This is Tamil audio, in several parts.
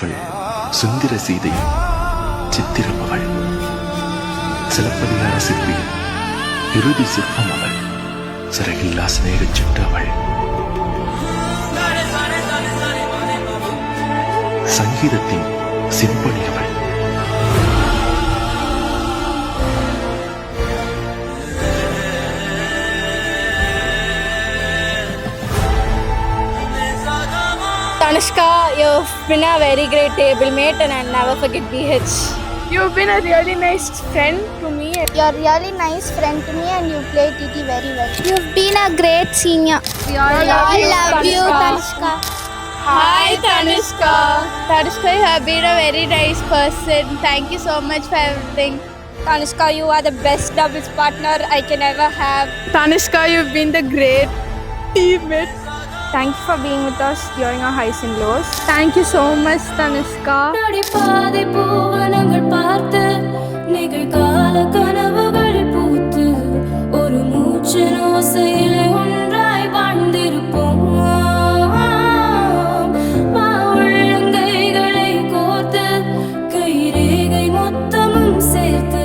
அவள் சுந்தர சீதையின் சித்திரம் அவள். சிலப்பதிகார சிற்பியின் இறுதி சிற்பம் அவள். சிறகில்லா சிநேக சிட்டு அவள். சங்கீதத்தின் சிம்பனி அவள். Tanushka, you've been a very great table mate and I'll never forget BH. You've been a really nice friend to me. You're a really nice friend to me and you play TT very well. You've been a great senior. We all love you, Tanushka. Hi Tanushka. Tanushka, you have been a very nice person. Thank you so much for everything. Tanushka, you are the best doubles partner I can ever have. Tanushka, you've been the great teammate. Thank you for being with us during our highs and lows. Thank you so much, Tanushka. பாதை பூவனங்கள் பார்த்து நிகழ்கால கனவுகள் பூத்து ஒரு மூச்சு ஓசையிலே ஒன்றாய் வாழ்ந்திருப்போம். உள்ளங்கைகளை கோர்த்து கைரேகை மொத்தமும் சேர்த்து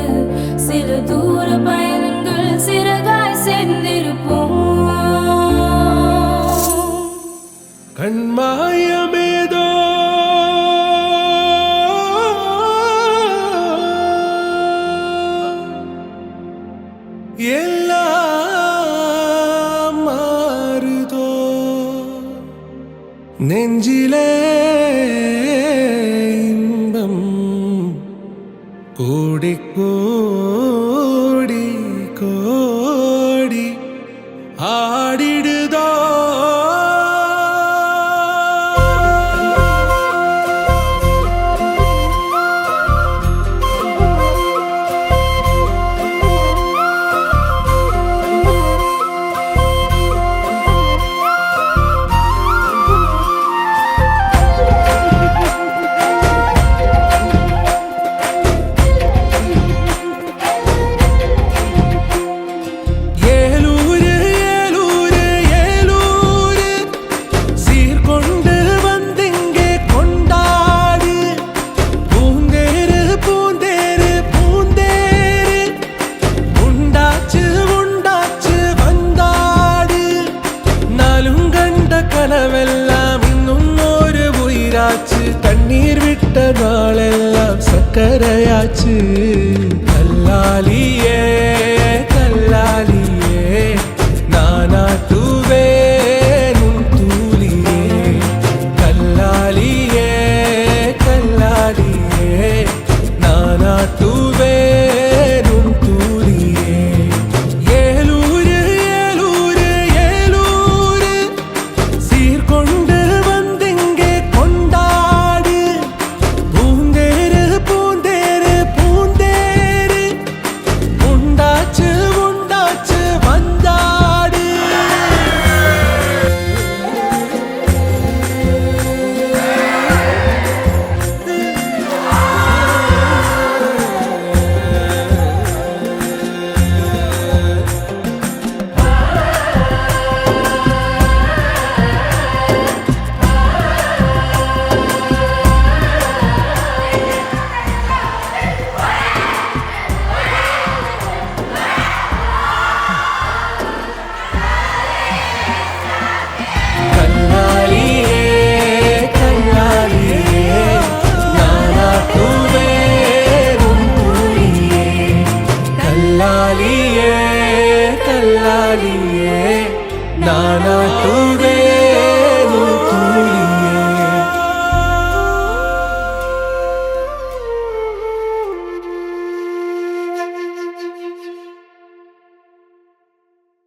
சில தூர பயணங்கள் சிறகாய் சேர்ந்திருப்போம். கண்மாயமேதோ எல்லாம் மாறுதோ நெஞ்சிலே இன்பம் கோடி கோடி கோடி ஆடிடுதோ. கனவெல்லாம் இன்னும் ஒரு உயிராச்சு. தண்ணீர் விட்ட நாளெல்லாம் சக்கரையாச்சு. கல்லாலியே கல்லாலியே நானாட்டுவேன் உன் தூளியே. கல்லாலியே கல்லாலியே நானாட்டுவேன் உன் தூளியே. ஏலூரு ஏலூரு ஏலூரு சீர்கொண்டு வந்திங்கே கொண்டாடு. பூந்தேரு பூந்தேரு பூந்தேரு உண்டாச்சு உண்டாச்சு வந்தாடு. கல்லாலியே கல்லாலியே நானா